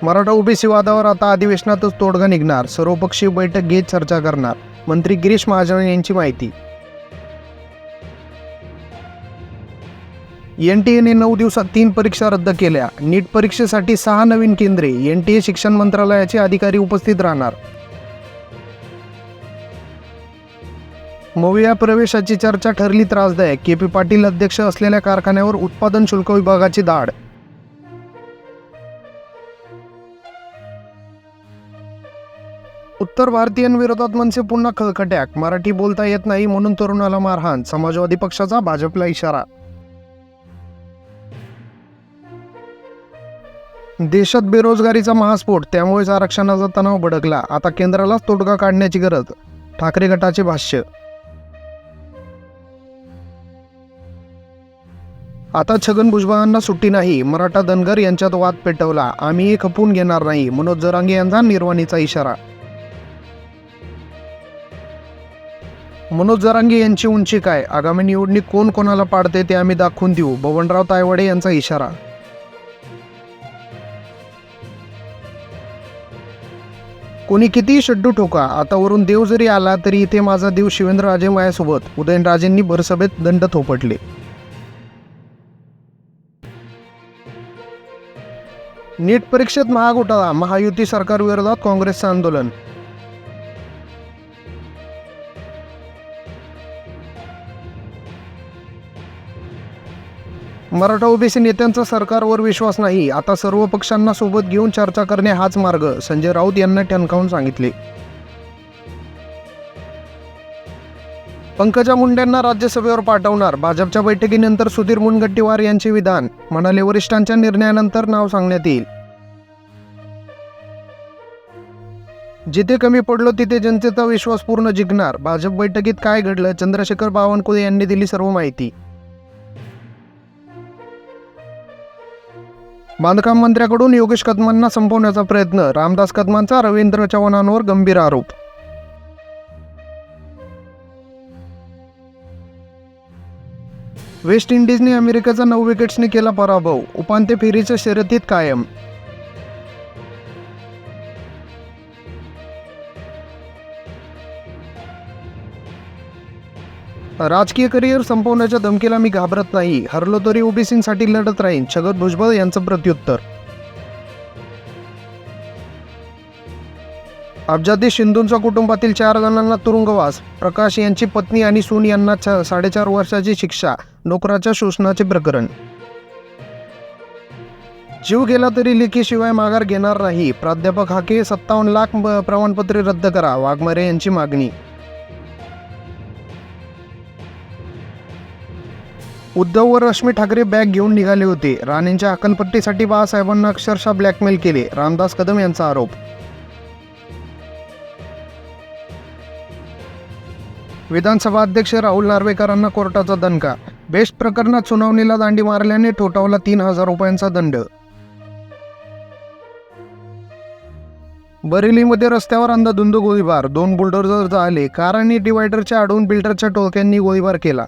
Maratha OBC वादावर आता अधिवेशनातच तोडगा निघणार. सर्वपक्षीय बैठक घेत चर्चा करणार. मंत्री गिरीश महाजन यांची माहिती. एनटीएने 9 दिवसात 3 परीक्षा रद्द केल्या. नीट परीक्षेसाठी 6 नवीन केंद्रे. एनटीए शिक्षण मंत्रालयाचे अधिकारी उपस्थित राहणार. मविया प्रवेशाची चर्चा ठरली त्रासदायक. के पी पाटील अध्यक्ष असलेल्या कारखान्यावर उत्पादन शुल्क विभागाची धाड. उत्तर भारतीयांविरोधात मनसे पुन्हा खळखट्याक. मराठी बोलता येत नाही म्हणून तरुणाला मारहाण. समाजवादी पक्षाचा भाजपला इशारा. देशात बेरोजगारीचा महास्फोट, त्यामुळेच आरक्षणाचा तणाव भडकला. आता केंद्रालाच तोडगा काढण्याची गरज. ठाकरे गटाचे भाष्य. आता छगन भुजबळांना सुट्टी नाही. मराठा धनगर यांच्यात वाद पेटवला. आम्ही खपवून घेणार नाही. मनोज जरांगे यांचा निर्वाणीचा इशारा. मनोज जरांगे यांची उंची काय? आगामी निवडणूक कोण कोणाला पाडते ते आम्ही दाखवून देऊ. बबनराव तायवाडे यांचा इशारा. कोणी कितीही शड्डू ठोका, आता वरून देव जरी आला तरी इथे माझा देव शिवेंद्रराजे माझ्यासोबत. उदयनराजेंनी भरसभेत दंड थोपटले. नीट परीक्षेत महाघोटाळा. महायुती सरकारविरोधात काँग्रेसचं आंदोलन. मराठा ओबीसी नेत्यांचा सरकारवर विश्वास नाही. आता सर्व पक्षांना सोबत घेऊन चर्चा करणे हाच मार्ग. संजय राऊत यांना ठणकावून सांगितले. पंकजा मुंडेंना राज्यसभेवर पाठवणार. भाजपच्या बैठकीनंतर सुधीर मुनगंटीवार यांचे विधान. म्हणाले, वरिष्ठांच्या निर्णयानंतर नाव सांगण्यात येईल. जिथे कमी पडलो तिथे जनतेचा विश्वास पूर्ण जिंकणार. भाजप बैठकीत काय घडलं? चंद्रशेखर बावनकुळे यांनी दिली सर्व माहिती. बांधकाम मंत्र्याकडून योगेश कदमांना संपवण्याचा प्रयत्न. रामदास कदमांचा रवींद्र चव्हाणांवर गंभीर आरोप. वेस्ट इंडिजने अमेरिकेचा 9 विकेट्सने केला पराभव. उपांत्य फेरीच्या शर्यतीत कायम. राजकीय करिअर संपवण्याच्या धमकीला मी घाबरत नाही. हरलो तरी ओबीसींसाठी लढत राहीन. छगन भुजबळ यांचं प्रत्युत्तर. अब्जाधीश सिंधूंचा कुटुंबातील 4 जणांना तुरुंगवास. प्रकाश यांची पत्नी आणि सून यांना 4.5 वर्षाची शिक्षा. नोकराच्या शोषणाचे प्रकरण. जीव गेला तरी लेखीशिवाय माघार घेणार नाही. प्राध्यापक हाके 57 लाख प्रमाणपत्रे रद्द करा. वाघमारे यांची मागणी. उद्धव व रश्मी ठाकरे बॅग घेऊन निघाले होते. राणेंच्या हकालपट्टीसाठी बाळासाहेबांना अक्षरशः ब्लॅकमेल केले. रामदास कदम यांचा आरोप. विधानसभा अध्यक्ष राहुल नार्वेकरांना कोर्टाचा दणका. बेस्ट प्रकरणात सुनावणीला दांडी मारल्याने ठोठावला 3,000 रुपयांचा दंड. बरेलीमध्ये रस्त्यावर अंधाधुंद गोळीबार. 2 बुलडोझर जाळले. कार आणि डिवायडरच्या आडून बिल्डरच्या टोळक्यांनी गोळीबार केला.